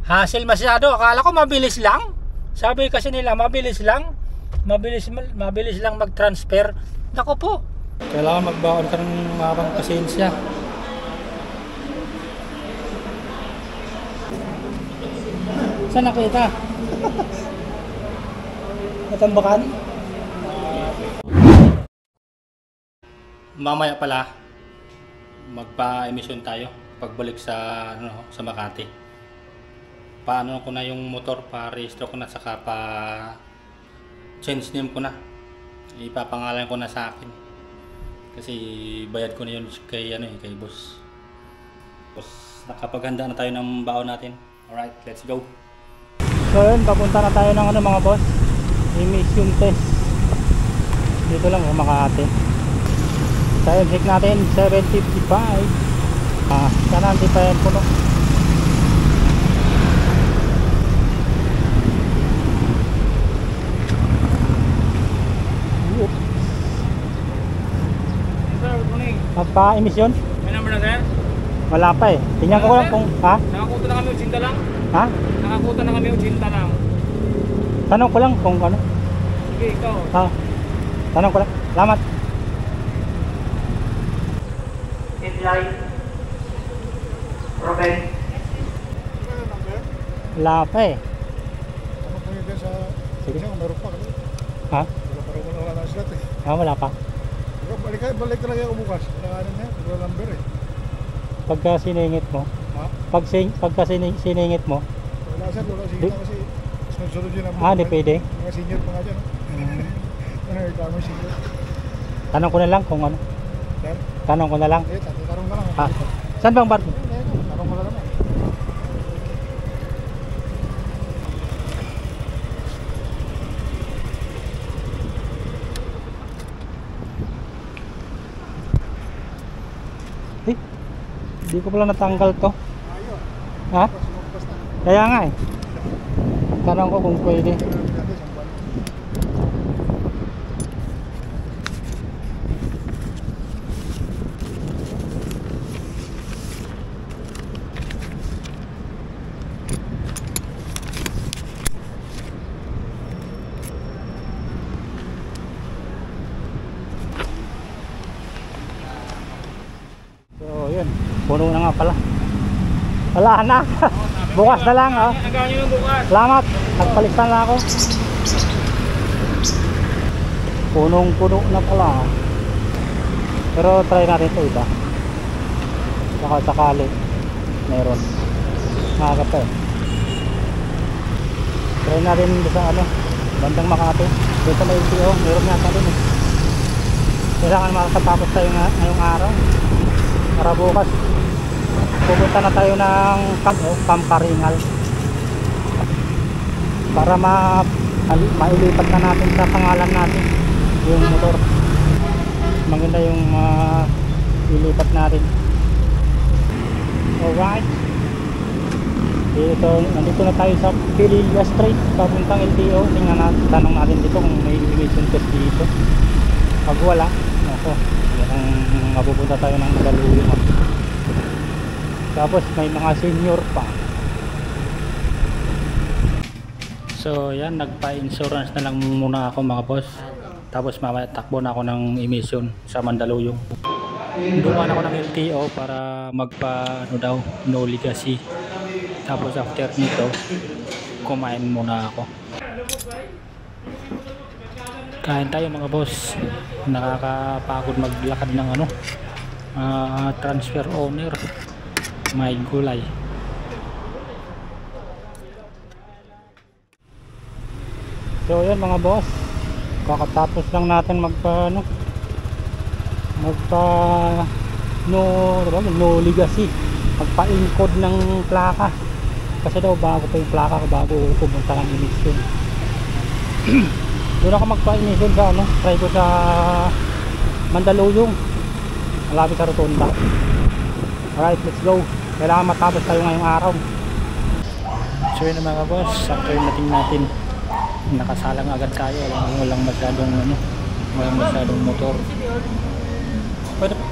hassle masyado. Akala ko mabilis lang. Sabi kasi nila mabilis lang. Mabilis lang mag-transfer. Nako po. Kailangan magbaon ka ng mabang pasensya. Saan nakita? Natambakan? Mamaya pala magpa-emission tayo pagbalik sa sa Makati. Paano ko na yung motor, pa-register ko na, saka change name ko na. Ipapangalan ko na sa akin. Kasi bayad ko na yun kay kay boss. Tapos nakapaghanda na tayo ng baon natin. Alright, let's go. So yun, papunta na tayo ng mga boss, emission test. Dito lang Makati. Time check natin 7:55. Sana hindi pa yan puno. Magpa-emission? May number na sir? Wala pa eh. Tingnan ko lang kung Nakakuta na kami 80 lang. Ha? Nakakuta na kami 80 lang. Tanong ko lang kung ano. Sige, ikaw. Tanong ko lang. Salamat. Inline. Robin. Wala pa eh. Ano po yun sa... Sige. Meron pa. Ha? Wala na sila eh. Wala pa. Balik talaga ako bukas. Wala na wala number eh. Pagka siningit mo. Ha? Pagka siningit mo. Wala sir, wala singit kasi sunod yun ang di pwede. mga senior pa nga dyan. Ano reklamo senior? Tanong ko na lang kung ano. Sir? Tanong ko na lang. Tanong ka lang. Saan bang bar? Tanong ko na lang. Hindi ko pala natanggal to. Ha? Kaya nga eh. Tanong ko kung pwede. So yun, puno na nga pala. Wala na. Bukas na lang. Hanggang nyo ng bukas. Salamat, nagpalisan na ako. Punong-puno na pala. Pero try natin ito iba. Baka sakali meron. Nakakata eh. Try natin sa bandang Makati. Dito may LTO, meron nga tayo eh. Kailangan makatapos tayo ngayong araw. Para bukas pupunta na tayo ng Pamparingal para mailipat na natin sa pangalan natin yung motor. Maganda yung ilipat natin. Alright, nandito na tayo sa Pililla Street papuntang LTO. Tingnan natin, tanong natin dito kung may emission test dito. Pag wala, mapupunta tayo ng Mandaluyong. Tapos may mga senior pa. So yan, nagpa-insurance na lang muna ako mga boss. Tapos mamaya takbo na ako ng emission sa Mandaluyong. Dumaan ako ng LTO para no legacy. Tapos after nito kumain muna ako. Kain tayo mga boss. Nakakapagod maglakad ng transfer owner. May gulay. So yan mga boss, kakatapos lang natin no legacy, magpa-encode ng plaka. Kasi daw bago pa yung plaka ko bago pumunta ng emission. Doon ako magpa-emission sa try ko sa Mandaluyong, malapit sa Rotonda. Alright, let's go. Kailangan matapos tayo ngayong araw. So yun mga boss, after natin nakasalang agad tayo. Walang masyadong motor. Pwede pa.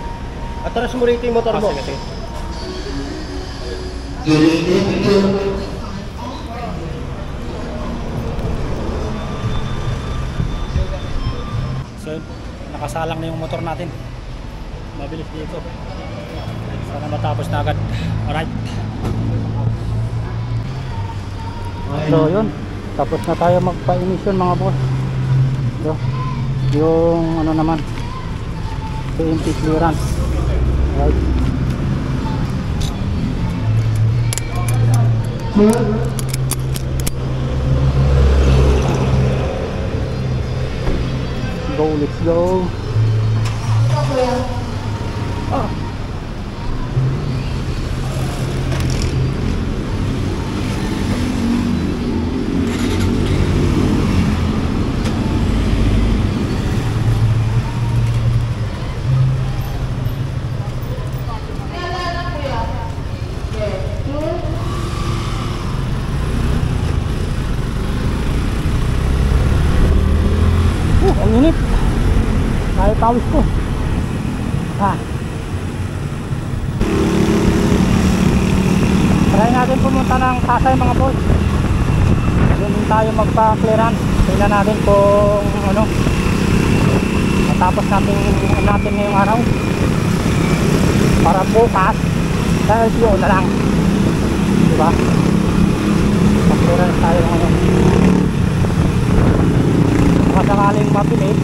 Atras mo rito yung motor mo. Sige. nasalang na yung motor natin. Mabilis dito. Sana matapos na agad. Alright. So yun, tapos na tayo magpa-emission mga boss. So, yung ano naman, PMP clearance. Alright. Let's go. Ah. Ang init. Ay, pawis ko. Try natin pumunta ng Pasay mga boss. Doon tayo magpa-clearance. Tingnan natin kung ano, matapos natin ngayong araw. Para bukas, sa LTO na lang. Diba? Pa-clearance tayo ng ano. Baka sakaling mapilit.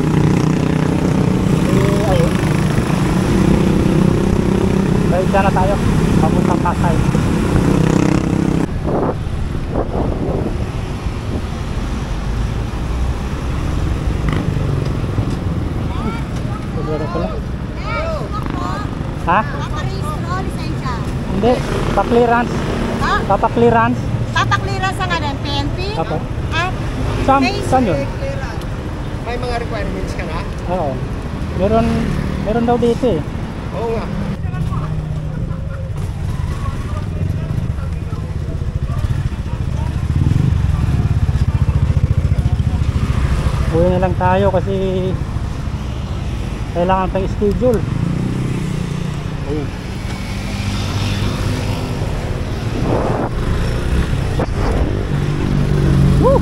Ayun. Balik na tayo papuntang Pasay. Siguro pala. Ha? Paparehistro, lisensya. Hindi, pa-clearance. Ha? Papa-clearance. Papakliran sa ngayon, PNP? Apo. At Saan yun? May mga requirements ka na? Oo. Meron daw dito eh. Oo nga. Uwi na lang tayo kasi kailangan pang schedule. Oh. Woo!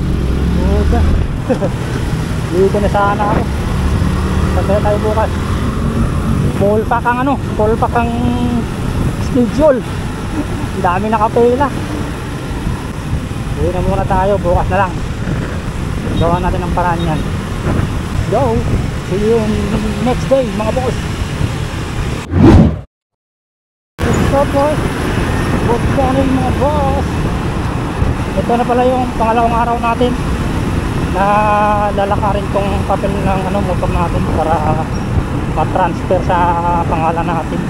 Buda. Dito na sana ako. Sasaya tayo bukas. Full pack ang schedule. Dami nakapela. Uwi na muna tayo, bukas na lang. Gawa natin ang paraan yan. Go! See you next day mga boss. What's up boys? Good morning mga boss. Ito na pala yung pangalawang araw natin na lalakarin tong papel ng motor natin para ma-transfer sa pangalan natin.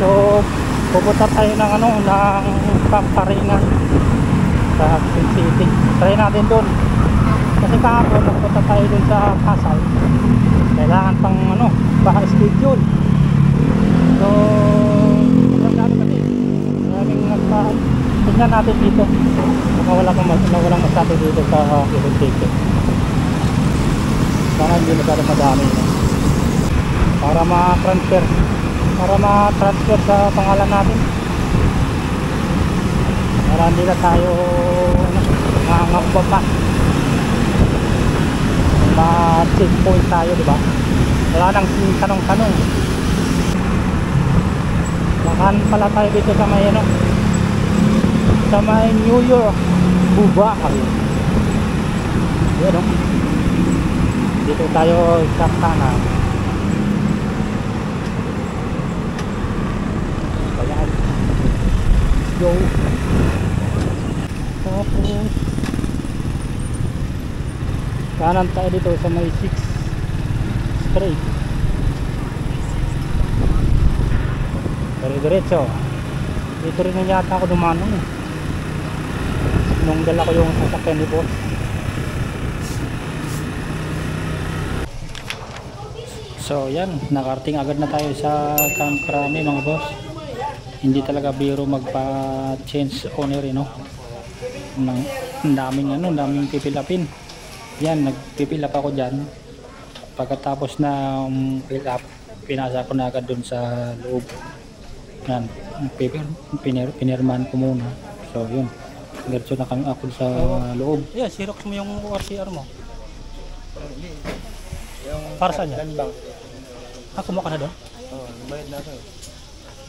So pupunta tayo ng ng Pamparingan sa Quezon City. Try natin doon. Kasi kahapon nagpunta tayo doon sa Pasay. Kailangan pang baka-schedule. So magandang kasi maraming tignan natin dito. Walang masabi dito sa Quezon City. Sana hindi masyadong madami para ma-transfer sa pangalan natin. Para hindi na tayo nangangamba pa. Ma-checkpoint tayo, diba? Wala nang tanong-tanong. Makan pala tayo dito sa may sa may New York Buba. Yan dito tayo sa kanan. Ayan. Go. Tapos kanan tayo dito sa may 6 straight. Diretso. Dito rin na yata ako dumanong nung dala ko yung sasakyan ni boss. So yan, nakarating agad na tayo sa Camp Crame mga boss. Hindi talaga biro magpa-change owner ang daming pipilapin. Yan, nagpipilap ako dyan. Pagkatapos na fill up, pinasa ko na agad dun sa loob. Yan, pinirman ko muna. So yun, diretso na kami ako sa loob. Yeah, Xerox mo yung ORCR mo. Yung Para saan yan? Land bank. Kumuha ka na doon? Oo, bayad na ako.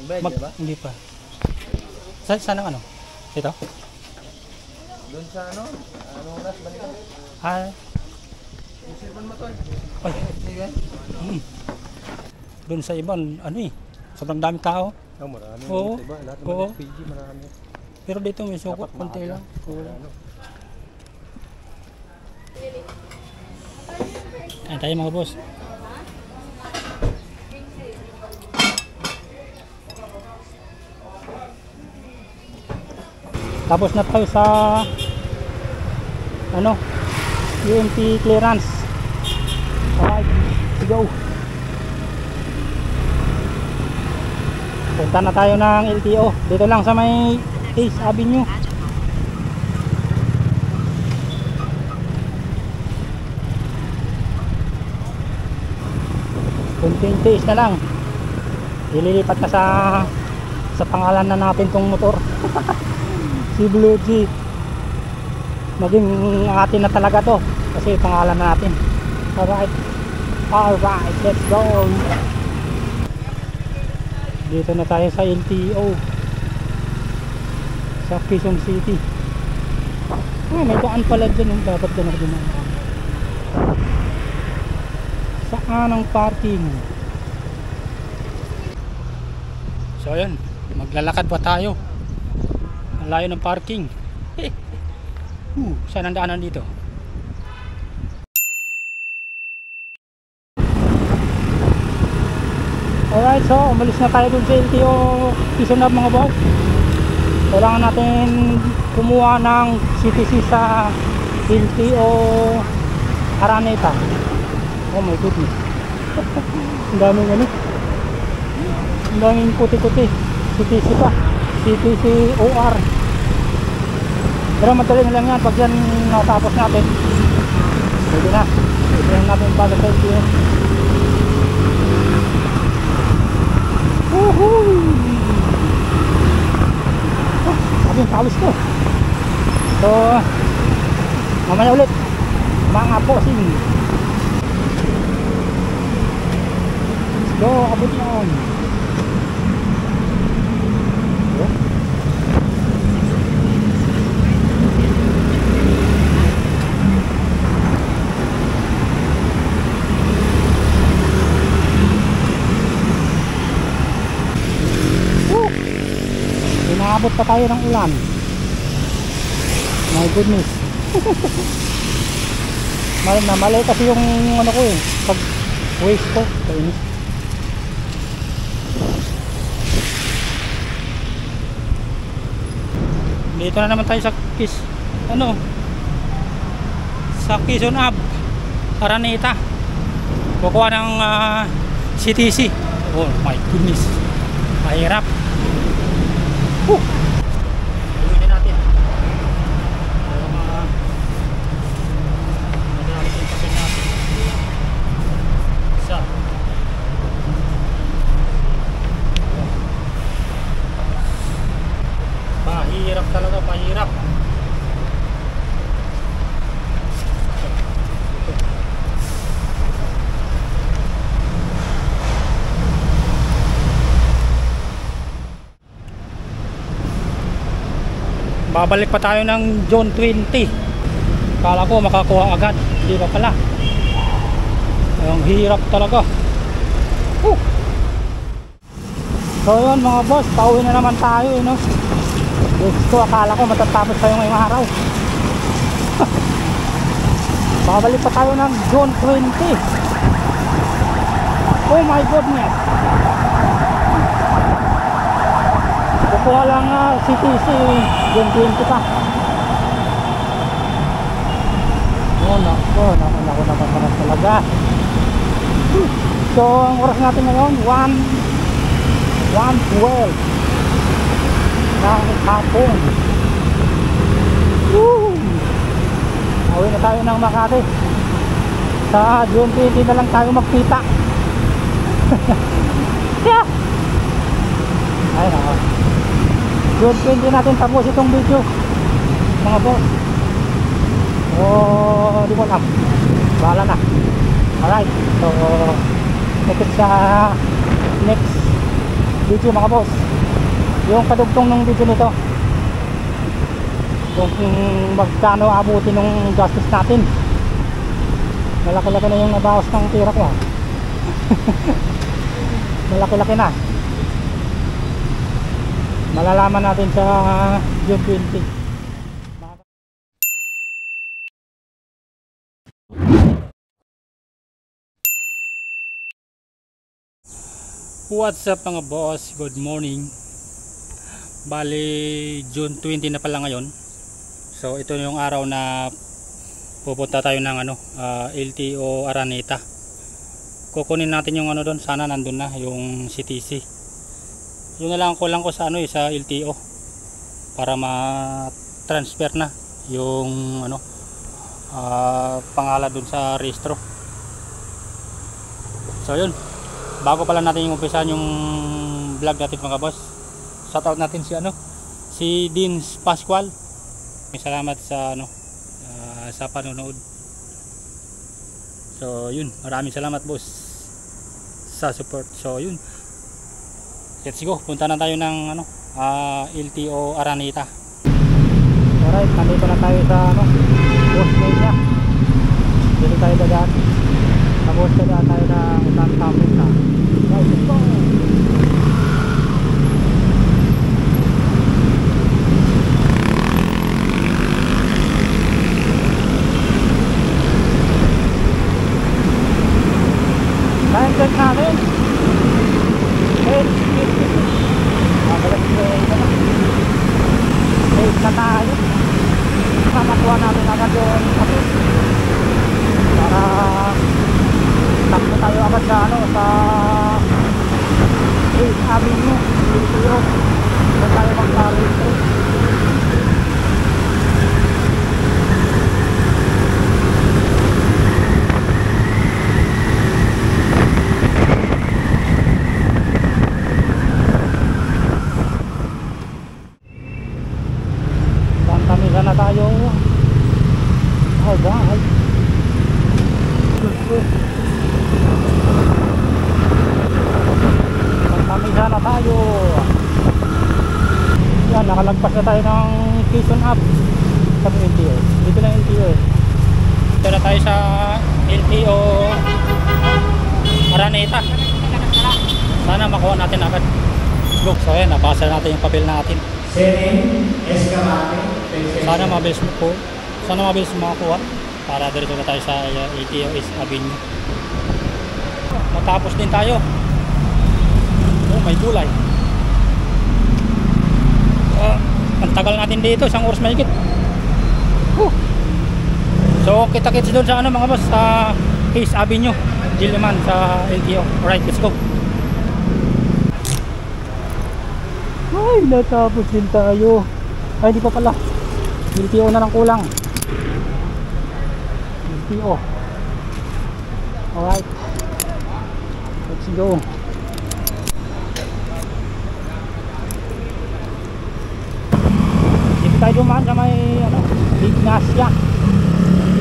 Bayad na ba? Hindi pa. Saan ang ano? Ito? Doon sa ano? Anong oras? Balikan. Yung cellphone mo to. Ay. Sige. Doon sa ibang, ano eh, sobrang daming tao. Oh, marami. Oo. Diba? Lahat Oo. naman PG, marami. Pero dito may suko, Dapat konti maaga. lang. Oo. Ano? Ayan tayo mga boss. Tapos na tayo sa ano, UMP clearance. Alright, let's go. Punta na tayo ng LTO. Dito lang sa may Ace Avenue. Kunting tiis na lang. Ililipat na sa pangalan na natin tong motor. Si Blue G. Maging atin na talaga to kasi pangalan na natin. Alright, let's go. Dito na tayo sa LTO sa Quezon City. May daan pala dyan. Dapat dyan ako dumaan. Saan ang parking? So ayun, maglalakad pa tayo. Ang layo ng parking. Saan ang daanan dito? Alright, so umalis na tayo dun sa LTO Quezon Hub mga boss. Kailangan natin kumuha ng CTC sa LTO Araneta. Oh my goodness. Ang daming ano. Ang daming puti-puti. CTC pa. CTC OR. Pero madali na lang yan. Pag yan natapos natin, pwede na. Pwede na natin balik sa LTO. Woohoo! Sabi yung tawis ko. So, mamaya ulit. Mga posing. Let's go, abot yun. Inaabot pa tayo ng ulan. My goodness. Malay kasi yung ano ko eh, pag waste ko kainis. Dito na naman tayo sa sa Quezon Hub Araneta. Kukuha ng CTC. Oh my goodness, mahirap. Gawin natin. Isa. Mahirap talaga, mahirap. Babalik pa tayo ng Zone 20. Kala ko makakuha agad, hindi pa pala. Ang hirap talaga. So yun mga boss, pauwi na naman tayo no? Gusto, akala ko matatapos tayo ngayong araw. Babalik pa tayo ng Zone 20. Oh my goodness. Kukuha lang CTC Zone 20 pa. Oh nako naman talaga. So ang oras natin ngayon 1:12 ng hapon. Uwi na tayo ng Makati. Sa Zone 20 na lang tayo magkita. Yeah. Ay nako, Zone 20 natin tapos itong video mga boss. Oh, di ko alam, bahala na. Alright, so ikot sa next video mga boss. Yung kadugtong ng video nito, kung magkano abuti nung justice natin. Malaki-laki na yung nabawas ng tira ko. Malaki-laki na. Malalaman natin sa June 20. What's up mga boss? Good morning. Bali June 20 na pala ngayon. So ito yung araw na pupunta tayo ng LTO Araneta. Kukunin natin yung doon, sana nandun na yung CTC. Yun na lang kulang ko sa sa LTO para ma-transfer na yung pangalan dun sa registro. So yun, bago pala natin yung umpisahan yung vlog natin mga boss, shoutout natin si Dins Pascual. May salamat sa sa panonood. So yun, maraming salamat boss sa support. So yun, let's go, punta na tayo ng LTO Araneta. Alright, nandito na tayo sa Boss Media. Dito tayo dadaan. Tapos dadaan tayo ng Santa Mesa. Guys, let's go! Time check natin 8 na tayo. Makakuha natin agad yung kapit para takbo tayo agad sa sa 8th Avenue Pilipino. Doon tayo mag-register. Tamisa na tayo. Alright. Tamisa na tayo. Yan, nakalagpas na tayo ng Quezon Up sa LTO. Dito na LTO Dito na tayo sa LTO Araneta. Sana makuha natin agad. Go. So ayan, napasa natin yung papel natin. Sana mabilis mo po. Sana mabilis makakuha para diretso na tayo sa LTO East Avenue. Matapos din tayo. Oh, may gulay. Ang tagal natin dito, 1 oras mahigit. So kita-kits doon sa mga boss sa East Avenue, Gilman sa LTO. Alright, let's go. Ay, natapos din tayo. Ay, di pa pala. LTO na lang kulang. LTO. Alright. Let's go. Dito tayo dumaan sa may Ignacia.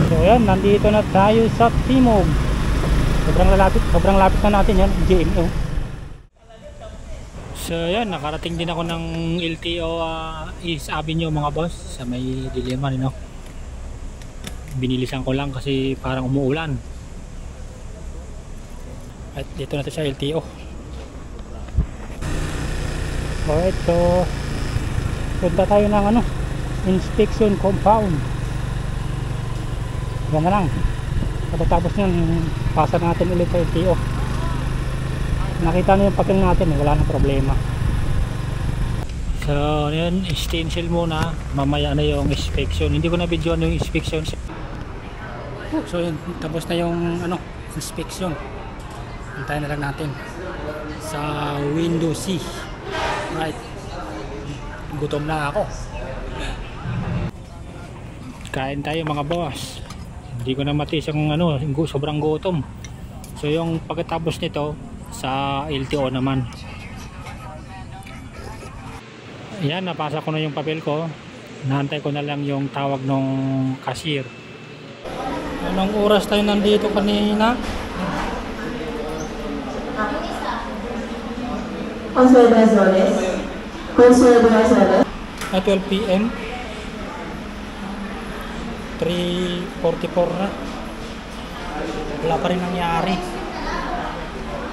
So yan, nandito na tayo sa Timog. Sobrang lapit na natin yan, GMO. So yan, nakarating din ako ng LTO East Avenue mga boss sa may Diliman, binilisan ko lang kasi parang umuulan. At dito na to sa LTO. Alright, so punta tayo ng inspection compound. Yan na lang. Pagkatapos nyan, pasa natin ulit sa LTO. Nakita na yung papel natin, wala nang problema. So yun, stencil muna, mamaya na yung inspection. Hindi ko na videoan yung inspection. So yun, tapos na yung inspection. Hintayin na lang natin sa window C. Right, gutom na ako. Kain tayo mga boss. Hindi ko na matis yung sobrang gutom. So yung pagkatapos nito sa LTO naman, yan, napasa ko na yung papel ko. Naantay ko na lang yung tawag ng cashier. Anong oras tayo nandito kanina? Consuelo Azoles. Consuelo Azoles. 12 PM. 3:44 na. Wala pa rin nangyari.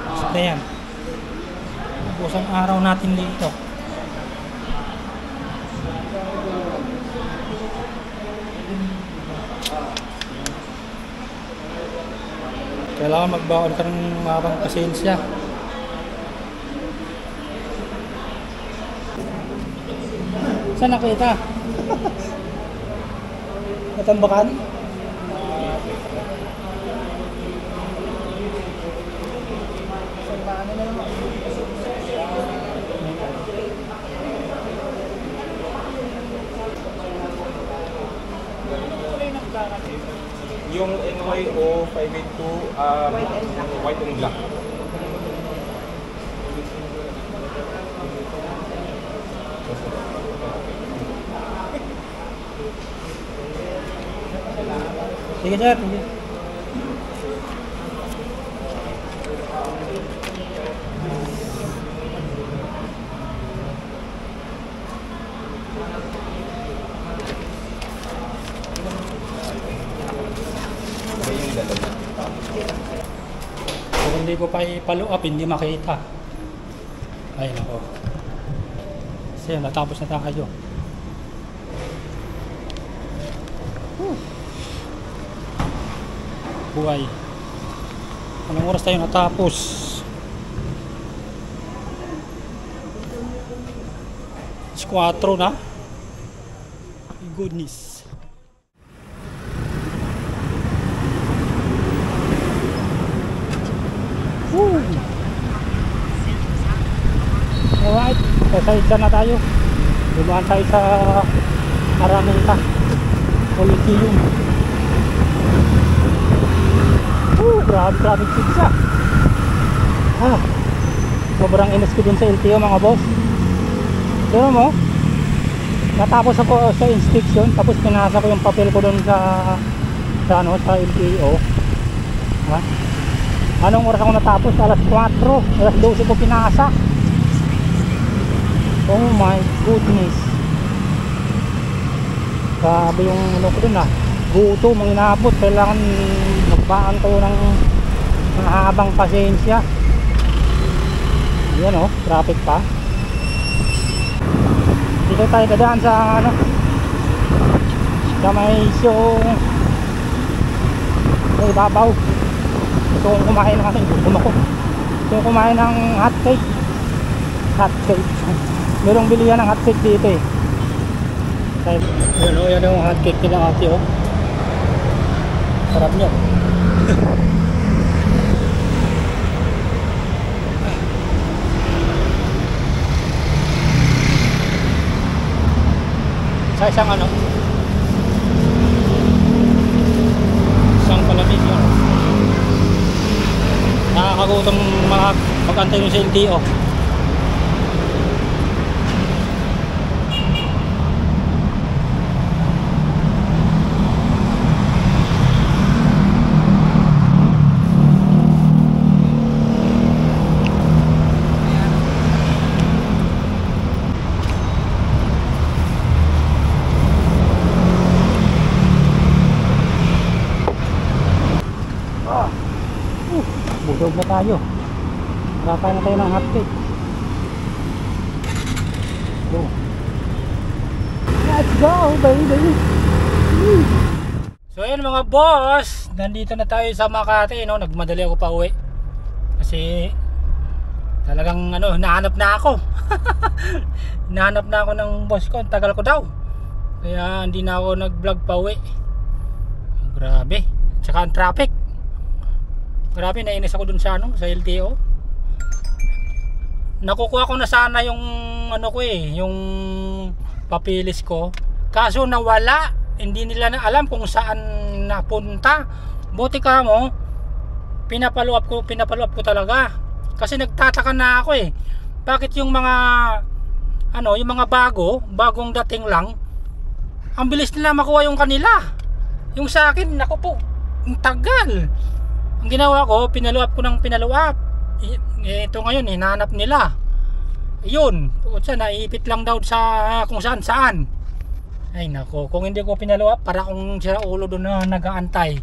Basta yan. Busang araw natin dito. Kailangan magbaon ka ng mabang pasensya. Saan nakita? Natambakan? Yung NYO 582 white and black. Sige sir, sige. Kung hindi ko pa i-follow up, hindi makita. Ay nako. Kasi natapos na tayo. Buhay. Anong oras tayo natapos? It's 4 na. My goodness. Woo! Alright, pasayad na tayo. Dumaan tayo sa Araneta Coliseum. Grabe pizza. Sobrang inis ko dun sa LTO mga boss. Pero mo, natapos ako sa inspection, tapos pinasa ko yung papel ko dun sa LTO. Anong oras ako natapos? Alas 4, alas 12 ko pinasa. Oh my goodness. Grabe yung ano ko dun gutom ang inaabot. Kailangan magbaan ko ng habang pasensya. Yan traffic pa. Dito tayo dadaan sa sa may isyong may babaw. Gusto kong kumain ng gusto kong kumain ng hot cake. Merong bilihan ng hot cake dito yan yung hot cake nila ate sarap nyo. Sa isang isang palamig yun. Nakakagutom mag-antay nyo sa LTO. Busog na tayo. Kakain na tayo ng hotcake. Go. Let's go baby. So ayun mga boss, nandito na tayo sa Makati nagmadali ako pa uwi. Kasi talagang hinahanap na ako. Hinahanap na ako ng boss ko, ang tagal ko daw. Kaya hindi na ako nag-vlog pa uwi. Grabe. Tsaka ang traffic. Grabe, nainis ako dun sa sa LTO. Nakukuha ko na sana yung yung papilis ko. Kaso nawala. Hindi nila na alam kung saan napunta. Buti ka mo, pinapalo up ko talaga. Kasi nagtataka na ako Bakit yung mga yung mga bagong dating lang, ang bilis nila makuha yung kanila. Yung sa akin, naku po, Ang tagal. Ang ginawa ko, pinaluap ko ng pinaluap. Ito ngayon, hinahanap nila. Ayun, putsa, naipit lang daw sa kung saan saan. Ay nako, kung hindi ko pinaluap, para kung sira ulo doon na nag-aantay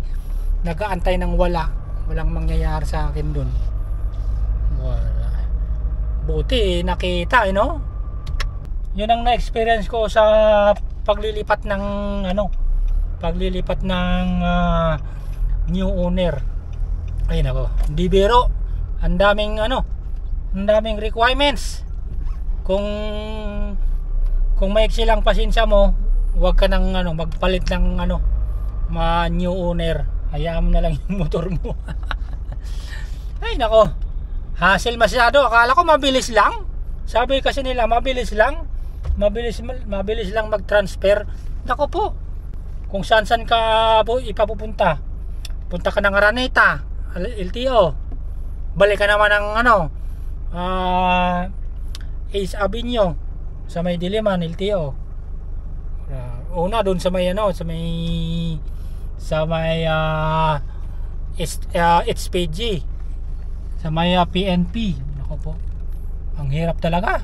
ng walang mangyayari sa akin doon. Wala. Buti nakita, no? Yun ang na-experience ko sa paglilipat ng new owner. Ay nako, hindi biro. Ang daming requirements. Kung maiksi lang pasensya mo, huwag ka nang magpalit ng new owner. Hayaan mo na lang yung motor mo. Ay nako, hassle masyado. Akala ko mabilis lang. Sabi kasi nila mabilis lang mag-transfer. Nako po, kung saan ka po ipapupunta, punta ka ng Araneta, LTO, balik ka naman ng Ace Avenue sa may Diliman, LTO. Una doon sa may HPG, sa may PNP. Nako po, ang hirap talaga.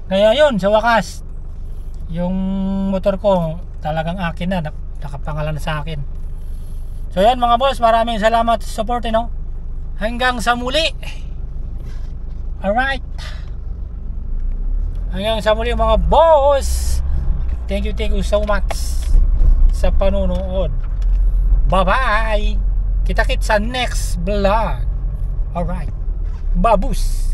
Kaya yun, sa wakas, yung motor ko talagang akin na, nakapangalan na sa akin. So yan mga boss, maraming salamat sa support, hanggang sa muli. Alright, hanggang sa muli mga boss. Thank you so much sa panonood. Bye bye, kita-kits sa next vlog. Alright, babus.